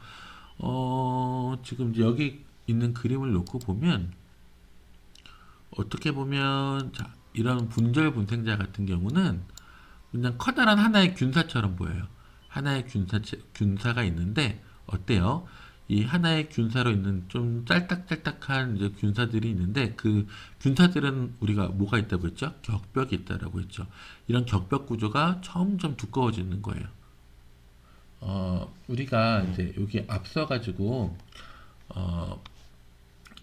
지금 이제 여기 있는 그림을 놓고 보면 어떻게 보면 자, 이런 분절 분생자 같은 경우는 그냥 커다란 하나의 균사처럼 보여요. 하나의 균사가 있는데 어때요? 이 하나의 균사로 있는 좀 짤딱짤딱한 이제 균사들이 있는데 그 균사들은 우리가 뭐가 있다고 했죠? 격벽이 있다라고 했죠. 이런 격벽 구조가 점점 두꺼워지는 거예요. 우리가 이제 여기 앞서 가지고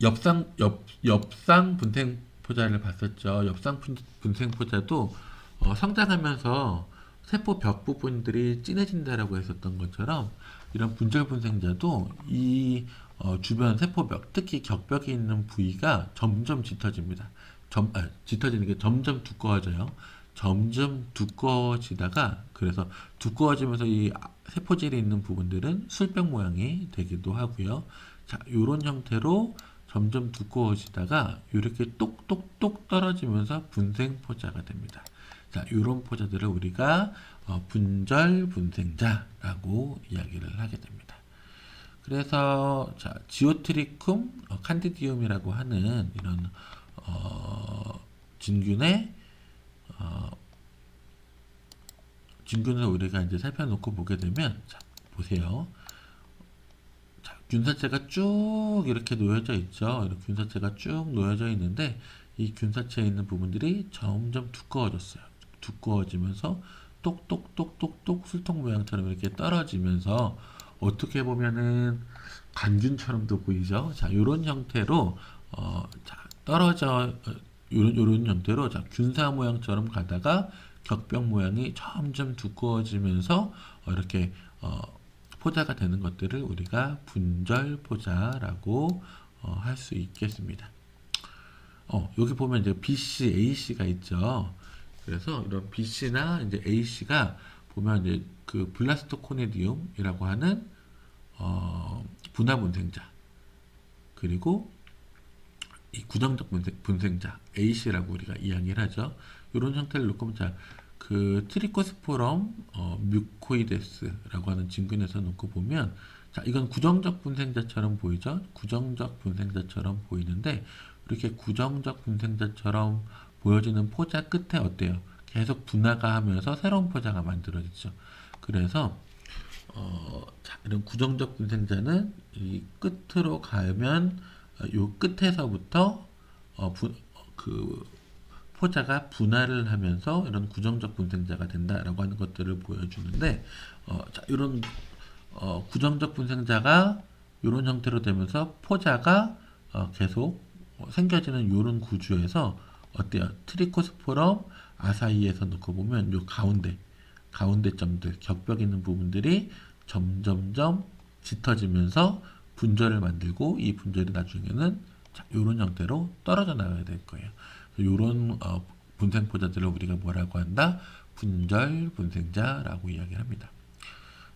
엽상 분생 포자를 봤었죠. 엽상 분생 포자도 성장하면서 세포 벽 부분들이 진해진다라고 했었던 것처럼 이런 분절 분생자도 이 주변 세포벽, 특히 격벽에 있는 부위가 점점 짙어집니다. 짙어지는 게 점점 두꺼워져요. 점점 두꺼워지다가 그래서 두꺼워지면서 이 세포질이 있는 부분들은 술병 모양이 되기도 하고요. 자, 이런 형태로 점점 두꺼워지다가 이렇게 똑똑똑 떨어지면서 분생포자가 됩니다. 자, 이런 포자들을 우리가 분절 분생자라고 이야기를 하게 됩니다. 그래서 자, 지오트리쿰 칸디디움이라고 하는 이런 진균을 우리가 이제 살펴놓고 보게 되면 자, 보세요. 자, 균사체가 쭉 이렇게 놓여져 있죠. 이렇게 균사체가 쭉 놓여져 있는데 이 균사체에 있는 부분들이 점점 두꺼워졌어요. 두꺼워지면서 똑똑똑똑똑 술통 모양처럼 이렇게 떨어지면서 어떻게 보면은 간균처럼도 보이죠. 자, 이런 형태로 자, 요런 형태로 자, 균사 모양처럼 가다가 격벽 모양이 점점 두꺼워지면서 이렇게 포자가 되는 것들을 우리가 분절 포자라고 할 수 있겠습니다. 여기 보면 이제 BC, AC가 있죠. 그래서 이런 BC나 이제 AC가 보면 이제 그 블라스토코네디움이라고 하는 분화 분생자 그리고 이 구정적 분생자 A씨라고 우리가 이야기를 하죠. 이런 형태를 놓고 자, 그 트리코스포럼 뮤코이데스라고 하는 진균에서 놓고 보면 자, 이건 구정적 분생자처럼 보이죠? 구정적 분생자처럼 보이는데 이렇게 구정적 분생자처럼 보여지는 포자 끝에 어때요? 계속 분화가 하면서 새로운 포자가 만들어지죠. 그래서 자, 이런 구정적 분생자는 이 끝으로 가면 요 끝에서부터 그 포자가 분할을 하면서 이런 구정적 분생자가 된다라고 하는 것들을 보여주는데 자, 이런 구정적 분생자가 이런 형태로 되면서 포자가 계속 생겨지는 이런 구조에서 어때요? 트리코스포럼 아사이에서 놓고 보면 요 가운데 점들 격벽 있는 부분들이 점점점 짙어지면서 분절을 만들고 이 분절이 나중에는 이런 형태로 떨어져 나가야 될 거예요. 이런 분생포자들을 우리가 뭐라고 한다? 분절 분생자라고 이야기를 합니다.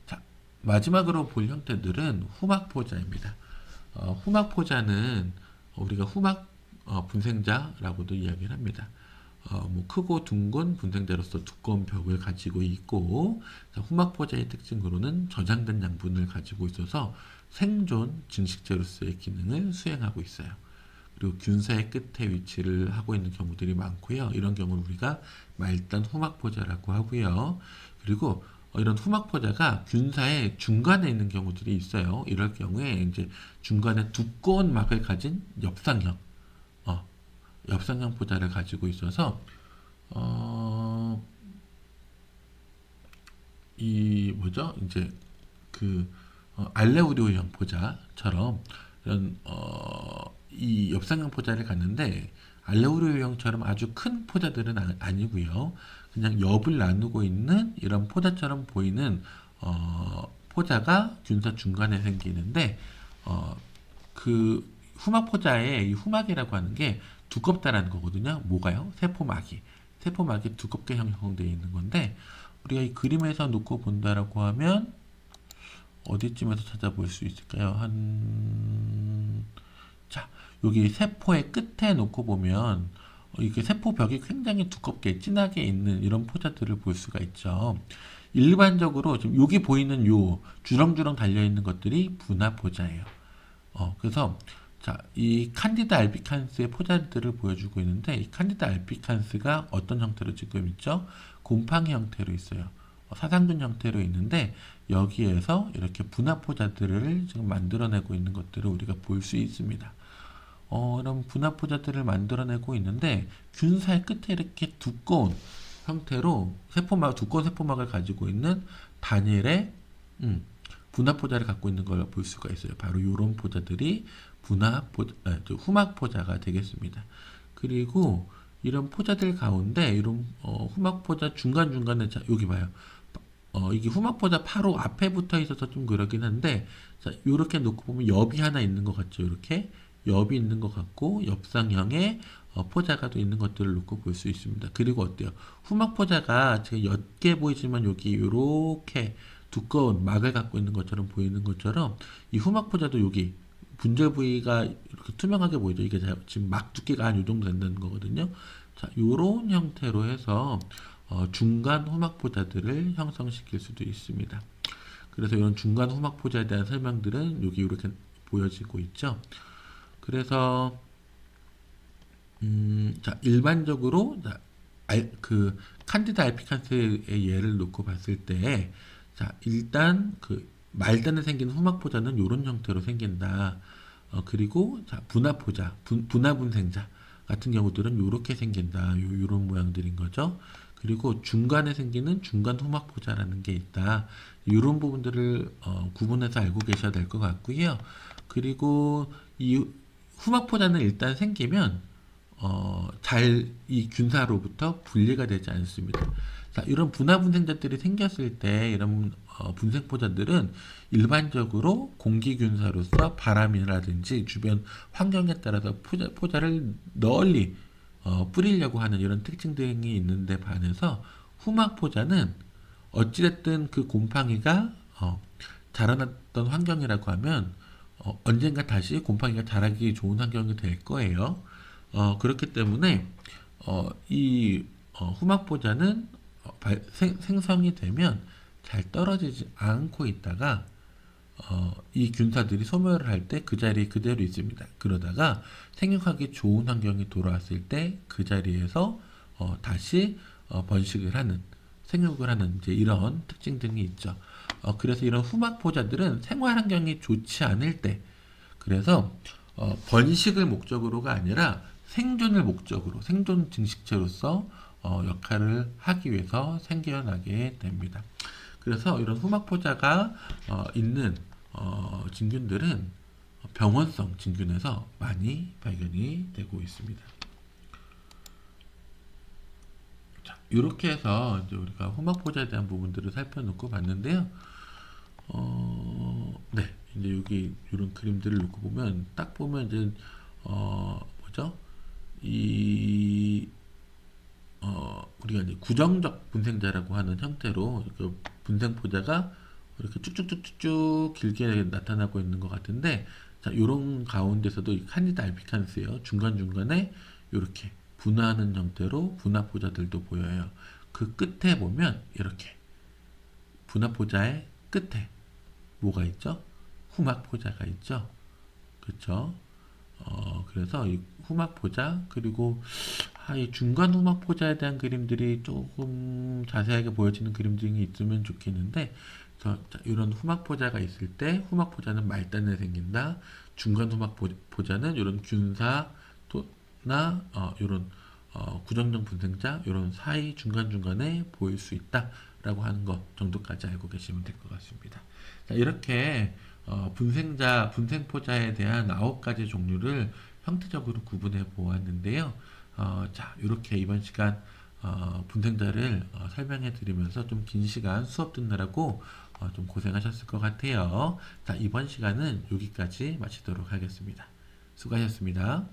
자, 마지막으로 볼 형태들은 후막포자입니다. 후막포자는 우리가 후막 분생자라고도 이야기를 합니다. 뭐 크고 둥근 분생자로서 두꺼운 벽을 가지고 있고, 자, 후막포자의 특징으로는 저장된 양분을 가지고 있어서 생존 증식제로서의 기능을 수행하고 있어요. 그리고 균사의 끝에 위치를 하고 있는 경우들이 많고요. 이런 경우를 우리가 말단 후막포자라고 하고요. 그리고 이런 후막포자가 균사의 중간에 있는 경우들이 있어요. 이럴 경우에 이제 중간에 두꺼운 막을 가진 엽상형 포자를 가지고 있어서 이 뭐죠? 이제 그 알레우리오형 포자처럼 이런 이 엽상형 포자를 갖는데 알레우리오형처럼 아주 큰 포자들은 아니고요. 그냥 엽을 나누고 있는 이런 포자처럼 보이는 포자가 균사 중간에 생기는데 그 후막포자의 이 후막이라고 하는 게 두껍다라는 거거든요. 뭐가요? 세포막이 두껍게 형성되어 있는 건데 우리가 이 그림에서 놓고 본다라고 하면 어디쯤에서 찾아볼 수 있을까요? 자, 여기 세포의 끝에 놓고 보면 이게 세포벽이 굉장히 두껍게 진하게 있는 이런 포자들을 볼 수가 있죠. 일반적으로 지금 여기 보이는 요 주렁주렁 달려 있는 것들이 분화포자예요. 그래서 자, 이 칸디다 알비칸스의 포자들을 보여주고 있는데 이 칸디다 알비칸스가 어떤 형태로 지금 있죠? 곰팡이 형태로 있어요. 사상균 형태로 있는데 여기에서 이렇게 분화포자들을 지금 만들어내고 있는 것들을 우리가 볼 수 있습니다. 이런 분화포자들을 만들어내고 있는데 균사의 끝에 이렇게 두꺼운 형태로 두꺼운 세포막을 가지고 있는 단일의 분화포자를 갖고 있는 걸 볼 수가 있어요. 바로 이런 포자들이 후막포자가 되겠습니다. 그리고 이런 포자들 가운데 이런 후막포자 중간중간에 자, 여기 봐요. 이게 후막포자 바로 앞에 붙어 있어서 좀 그러긴 한데 자, 요렇게 놓고 보면 엽이 하나 있는 것 같죠. 이렇게 엽이 있는 것 같고 엽상형의 포자가 또 있는 것들을 놓고 볼 수 있습니다. 그리고 어때요? 후막포자가 제가 옅게 보이지만 여기 요렇게 두꺼운 막을 갖고 있는 것처럼 보이는 것처럼 이 후막포자도 여기 분절 부위가 이렇게 투명하게 보이죠. 이게 지금 막 두께가 한 이 정도 된다는 거거든요. 자, 요런 형태로 해서 중간 후막포자들을 형성시킬 수도 있습니다. 그래서 이런 중간 후막포자에 대한 설명들은 여기 이렇게 보여지고 있죠. 그래서 자, 일반적으로 그 칸디다 알피칸스의 예를 놓고 봤을 때 자, 일단 그 말단에 생긴 후막포자는 이런 형태로 생긴다. 그리고 자, 분화분생자 같은 경우들은 이렇게 생긴다. 요런 모양들인 거죠. 그리고 중간에 생기는 중간 후막포자라는 게 있다. 이런 부분들을 구분해서 알고 계셔야 될 것 같고요. 그리고 이 후막포자는 일단 생기면 이 균사로부터 분리가 되지 않습니다. 자, 이런 분화분생자들이 생겼을 때 이런 분생포자들은 일반적으로 공기균사로서 바람이라든지 주변 환경에 따라서 포자를 널리 뿌리려고 하는 이런 특징 등이 있는데 반해서 후막포자는 어찌됐든 그 곰팡이가 자라났던 환경이라고 하면 언젠가 다시 곰팡이가 자라기 좋은 환경이 될 거예요. 그렇기 때문에 이 후막포자는 생성이 되면 잘 떨어지지 않고 있다가 이 균사들이 소멸을 할 때 그 자리에 그대로 있습니다. 그러다가 생육하기 좋은 환경이 돌아왔을 때 그 자리에서 다시 번식을 하는, 생육을 하는 이제 이런 특징 등이 있죠. 그래서 이런 후막포자들은 생활 환경이 좋지 않을 때, 그래서 번식을 목적으로가 아니라 생존을 목적으로, 생존 증식체로서 역할을 하기 위해서 생겨나게 됩니다. 그래서 이런 후막포자가 있는 진균들은 병원성 진균에서 많이 발견이 되고 있습니다. 자, 이렇게 해서 이제 우리가 후막포자에 대한 부분들을 살펴놓고 봤는데요. 네, 이제 여기 이런 그림들을 놓고 보면 딱 보면 이제 뭐죠? 이 우리가 이제 구정적 분생자라고 하는 형태로 그 분생포자가 이렇게 쭉쭉쭉쭉 길게 나타나고 있는 것 같은데, 자, 요런 가운데서도 이 칸디다 알피칸스예요. 중간중간에 이렇게 분화하는 형태로 분화포자들도 보여요. 그 끝에 보면 이렇게 분화포자의 끝에 뭐가 있죠? 후막포자가 있죠. 그렇죠? 그래서 이 후막포자, 그리고 이 중간 후막포자에 대한 그림들이 조금 자세하게 보여지는 그림들이 있으면 좋겠는데, 그래서 이런 후막포자가 있을 때 후막포자는 말단에 생긴다. 중간 후막포자는 이런 균사나 이런 구정정 분생자 이런 사이 중간중간에 보일 수 있다라고 하는 것 정도까지 알고 계시면 될 것 같습니다. 자, 이렇게 분생포자에 대한 9가지 종류를 형태적으로 구분해 보았는데요. 자, 이렇게 이번 시간 분생자를 설명해 드리면서 좀 긴 시간 수업 듣느라고 좀 고생하셨을 것 같아요. 자, 이번 시간은 여기까지 마치도록 하겠습니다. 수고하셨습니다.